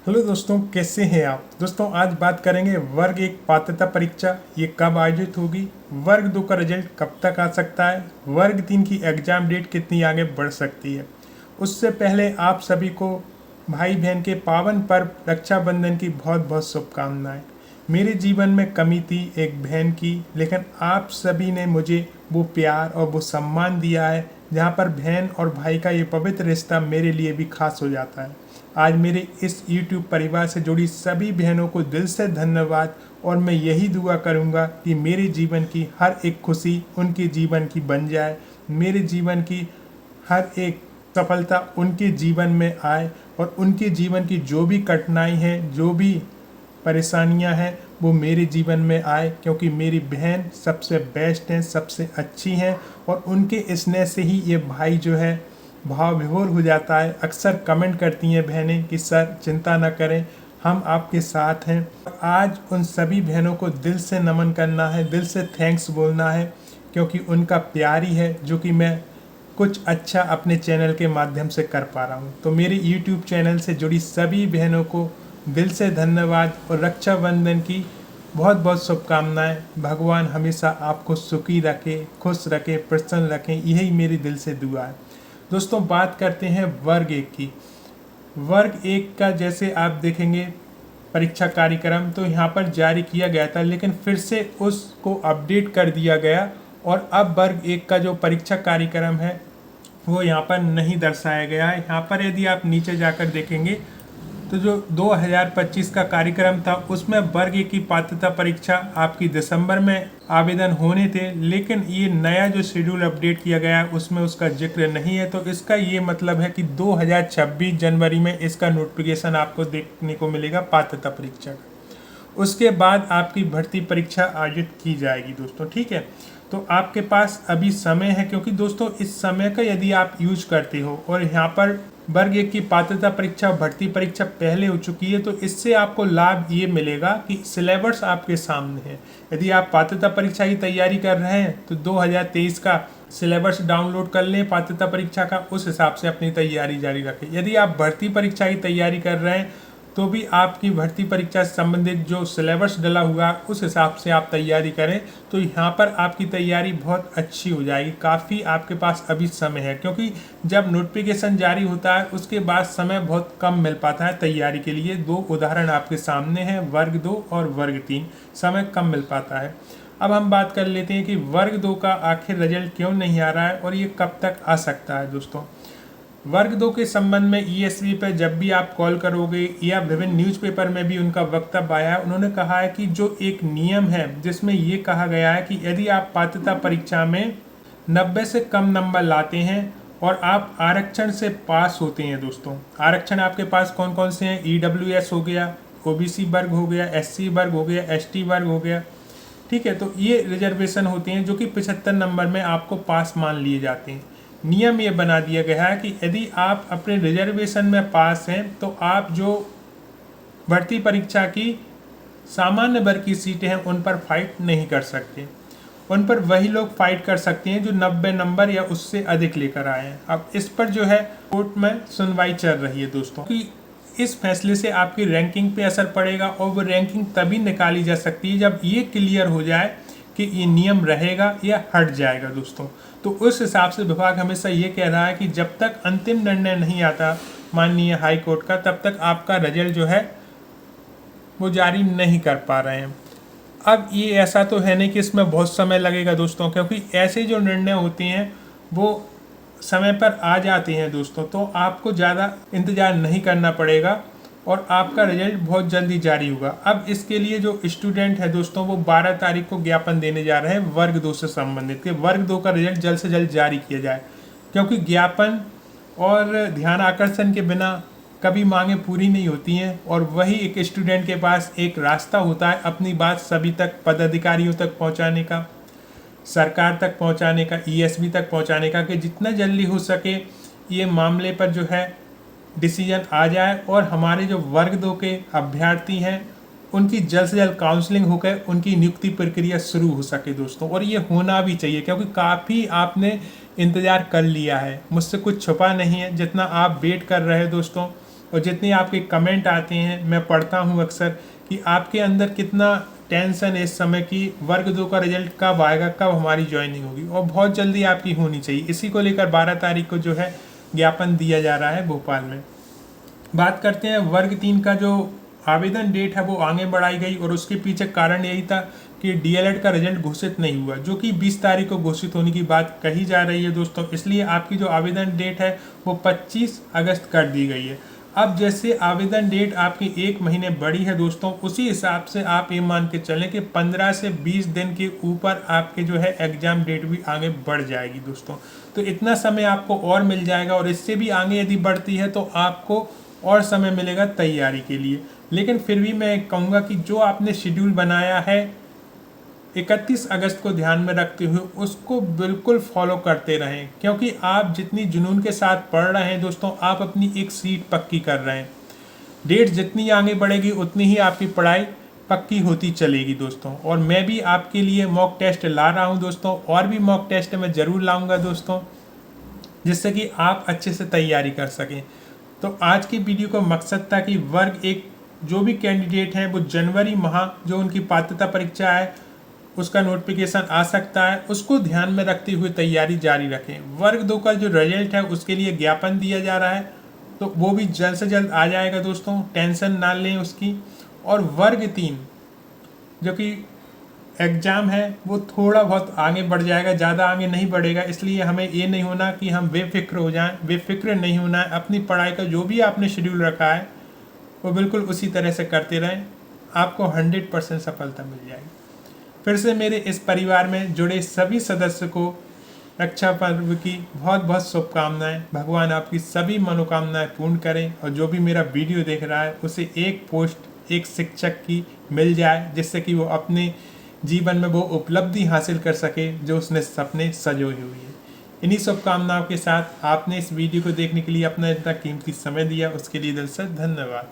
Hello दोस्तों, कैसे हैं आप। दोस्तों आज बात करेंगे वर्ग एक पात्रता परीक्षा ये कब आयोजित होगी, वर्ग दो का रिजल्ट कब तक आ सकता है, वर्ग तीन की एग्जाम डेट कितनी आगे बढ़ सकती है। उससे पहले आप सभी को भाई बहन के पावन पर्व रक्षाबंधन की बहुत बहुत शुभकामनाएं। मेरे जीवन में कमी थी एक बहन की, लेकिन आप सभी ने मुझे वो प्यार और वो सम्मान दिया है जहाँ पर बहन और भाई का ये पवित्र रिश्ता मेरे लिए भी खास हो जाता है। आज मेरे इस YouTube परिवार से जुड़ी सभी बहनों को दिल से धन्यवाद, और मैं यही दुआ करूंगा कि मेरे जीवन की हर एक खुशी उनके जीवन की बन जाए, मेरे जीवन की हर एक सफलता उनके जीवन में आए, और उनके जीवन की जो भी कठिनाई है, जो भी परेशानियां हैं, वो मेरे जीवन में आए, क्योंकि मेरी बहन सबसे बेस्ट हैं, सबसे अच्छी हैं, और उनके स्नेह से ही ये भाई जो है भाव विभोर हो जाता है। अक्सर कमेंट करती हैं बहनें कि सर चिंता न करें, हम आपके साथ हैं। आज उन सभी बहनों को दिल से नमन करना है, दिल से थैंक्स बोलना है, क्योंकि उनका प्यार ही है जो कि मैं कुछ अच्छा अपने चैनल के माध्यम से कर पा रहा हूँ। तो मेरे YouTube चैनल से जुड़ी सभी बहनों को दिल से धन्यवाद, और रक्षाबंधन की बहुत बहुत शुभकामनाएं। भगवान हमेशा आपको सुखी रखे, खुश रखे, प्रसन्न रखें, यही मेरी दिल से दुआ है। दोस्तों बात करते हैं वर्ग एक की। वर्ग एक का जैसे आप देखेंगे परीक्षा कार्यक्रम तो यहाँ पर जारी किया गया था, लेकिन फिर से उसको अपडेट कर दिया गया, और अब वर्ग एक का जो परीक्षा कार्यक्रम है वो यहाँ पर नहीं दर्शाया गया है। यहाँ पर यदि आप नीचे जाकर देखेंगे तो जो 2025 का कार्यक्रम था उसमें वर्ग एक की पात्रता परीक्षा आपकी दिसंबर में आवेदन होने थे, लेकिन ये नया जो शेड्यूल अपडेट किया गया है उसमें उसका जिक्र नहीं है। तो इसका ये मतलब है कि 2026 जनवरी में इसका नोटिफिकेशन आपको देखने को मिलेगा पात्रता परीक्षा का। उसके बाद आपकी भर्ती परीक्षा आयोजित की जाएगी दोस्तों, ठीक है। तो आपके पास अभी समय है, क्योंकि दोस्तों इस समय का यदि आप यूज करते हो, और यहाँ पर वर्ग एक की पात्रता परीक्षा भर्ती परीक्षा पहले हो चुकी है, तो इससे आपको लाभ ये मिलेगा कि सिलेबस आपके सामने है। यदि आप पात्रता परीक्षा की तैयारी कर रहे हैं तो 2023 का सिलेबस डाउनलोड कर लें पात्रता परीक्षा का, उस हिसाब से अपनी तैयारी जारी रखें। यदि आप भर्ती परीक्षा की तैयारी कर रहे हैं तो भी आपकी भर्ती परीक्षा से संबंधित जो सिलेबस डला हुआ उस हिसाब से आप तैयारी करें, तो यहाँ पर आपकी तैयारी बहुत अच्छी हो जाएगी। काफ़ी आपके पास अभी समय है, क्योंकि जब नोटिफिकेशन जारी होता है उसके बाद समय बहुत कम मिल पाता है तैयारी के लिए। दो उदाहरण आपके सामने हैं, वर्ग 2 और वर्ग 3, समय कम मिल पाता है। अब हम बात कर लेते हैं कि वर्ग 2 का आखिर रिजल्ट क्यों नहीं आ रहा है और ये कब तक आ सकता है। दोस्तों वर्ग 2 के संबंध में ESV पर जब भी आप कॉल करोगे या विभिन्न न्यूज़पेपर में भी उनका वक्तव्य आया है, उन्होंने कहा है कि जो एक नियम है जिसमें ये कहा गया है कि यदि आप पात्रता परीक्षा में 90 से कम नंबर लाते हैं और आप आरक्षण से पास होते हैं। दोस्तों आरक्षण आपके पास कौन कौन से हैं, EWS हो गया, OBC वर्ग हो गया, SC वर्ग हो गया, ST वर्ग हो गया, ठीक है। तो ये रिजर्वेशन होते हैं जो कि 75 नंबर में आपको पास मान लिए जाते हैं। नियम ये बना दिया गया है कि यदि आप अपने रिजर्वेशन में पास हैं तो आप जो भर्ती परीक्षा की सामान्य वर्ग की सीटें हैं उन पर फाइट नहीं कर सकते। उन पर वही लोग फाइट कर सकते हैं जो 90 नंबर या उससे अधिक लेकर आए हैं। अब इस पर जो है कोर्ट में सुनवाई चल रही है दोस्तों, कि इस फैसले से आपकी रैंकिंग पे असर पड़ेगा, और वो रैंकिंग तभी निकाली जा सकती है जब ये क्लियर हो जाए कि ये नियम रहेगा या हट जाएगा। दोस्तों तो उस हिसाब से विभाग हमेशा ये कह रहा है कि जब तक अंतिम निर्णय नहीं आता माननीय हाई कोर्ट का, तब तक आपका रिजल्ट जो है वो जारी नहीं कर पा रहे हैं। अब ये ऐसा तो है नहीं कि इसमें बहुत समय लगेगा दोस्तों, क्योंकि ऐसे जो निर्णय होते हैं वो समय पर आ जाते हैं दोस्तों, तो आपको ज़्यादा इंतज़ार नहीं करना पड़ेगा और आपका रिजल्ट बहुत जल्दी जारी होगा। अब इसके लिए जो स्टूडेंट है दोस्तों वो 12 तारीख को ज्ञापन देने जा रहे हैं वर्ग 2 से संबंधित, कि वर्ग 2 का रिजल्ट जल्द से जल्द जारी किया जाए, क्योंकि ज्ञापन और ध्यान आकर्षण के बिना कभी मांगे पूरी नहीं होती हैं, और वही एक स्टूडेंट के पास एक रास्ता होता है अपनी बात सभी तक, पदाधिकारियों तक पहुंचाने का, सरकार तक पहुंचाने का, ESV तक पहुंचाने का, कि जितना जल्दी हो सके ये मामले पर जो है डिसीजन आ जाए, और हमारे जो वर्ग 2 के अभ्यर्थी हैं उनकी जल्द से जल्द काउंसलिंग होकर उनकी नियुक्ति प्रक्रिया शुरू हो सके दोस्तों। और ये होना भी चाहिए, क्योंकि काफ़ी आपने इंतज़ार कर लिया है, मुझसे कुछ छुपा नहीं है। जितना आप वेट कर रहे हैं दोस्तों, और जितने आपके कमेंट आते हैं मैं पढ़ता हूँ अक्सर कि आपके अंदर कितना टेंशन है इस समय कि वर्ग 2 का रिजल्ट कब आएगा, कब हमारी ज्वाइनिंग होगी, और बहुत जल्दी आपकी होनी चाहिए। इसी को लेकर 12 तारीख को जो है ज्ञापन दिया जा रहा है भोपाल में। बात करते हैं वर्ग 3 का जो आवेदन डेट है वो आगे बढ़ाई गई, और उसके पीछे कारण यही था कि डीएलएड का रिजल्ट घोषित नहीं हुआ, जो कि 20 तारीख को घोषित होने की बात कही जा रही है दोस्तों। इसलिए आपकी जो आवेदन डेट है वो 25 अगस्त कर दी गई है। अब जैसे आवेदन डेट आपकी 1 महीने बढ़ी है दोस्तों, उसी हिसाब से आप ये मान के चलें कि 15 से 20 दिन के ऊपर आपके जो है एग्जाम डेट भी आगे बढ़ जाएगी दोस्तों। तो इतना समय आपको और मिल जाएगा, और इससे भी आगे यदि बढ़ती है तो आपको और समय मिलेगा तैयारी के लिए। लेकिन फिर भी मैं कहूँगा कि जो आपने शेड्यूल बनाया है 31 अगस्त को ध्यान में रखते हुए उसको बिल्कुल फॉलो करते रहें, क्योंकि आप जितनी जुनून के साथ पढ़ रहे हैं दोस्तों, आप अपनी एक सीट पक्की कर रहे हैं। डेट जितनी आगे बढ़ेगी उतनी ही आपकी पढ़ाई पक्की होती चलेगी दोस्तों। और मैं भी आपके लिए मॉक टेस्ट ला रहा हूं दोस्तों, और भी मॉक टेस्ट मैं ज़रूर लाऊंगा दोस्तों, जिससे कि आप अच्छे से तैयारी कर सकें। तो आज की वीडियो का मकसद था कि वर्ग 1 जो भी कैंडिडेट हैं वो जनवरी माह जो उनकी पात्रता परीक्षा है उसका नोटिफिकेशन आ सकता है, उसको ध्यान में रखते हुए तैयारी जारी रखें। वर्ग 2 का जो रिजल्ट है उसके लिए ज्ञापन दिया जा रहा है, तो वो भी जल्द से जल्द आ जाएगा दोस्तों, टेंशन ना लें उसकी। और वर्ग 3 जो कि एग्ज़ाम है वो थोड़ा बहुत आगे बढ़ जाएगा, ज़्यादा आगे नहीं बढ़ेगा। इसलिए हमें ये नहीं होना कि हम बेफिक्र हो जाएं, बेफिक्र नहीं होना है। अपनी पढ़ाई का जो भी आपने शेड्यूल रखा है वो बिल्कुल उसी तरह से करते रहें, आपको 100% सफलता मिल जाएगी। फिर से मेरे इस परिवार में जुड़े सभी सदस्य को रक्षा पर्व की बहुत बहुत शुभकामनाएं। भगवान आपकी सभी मनोकामनाएं पूर्ण करें, और जो भी मेरा वीडियो देख रहा है उसे एक पोस्ट एक शिक्षक की मिल जाए, जिससे कि वो अपने जीवन में वो उपलब्धि हासिल कर सके जो उसने सपने सजोई हुई है। इन्हीं शुभकामनाओं के साथ आपने इस वीडियो को देखने के लिए अपना इतना कीमती समय दिया, उसके लिए दिल से धन्यवाद।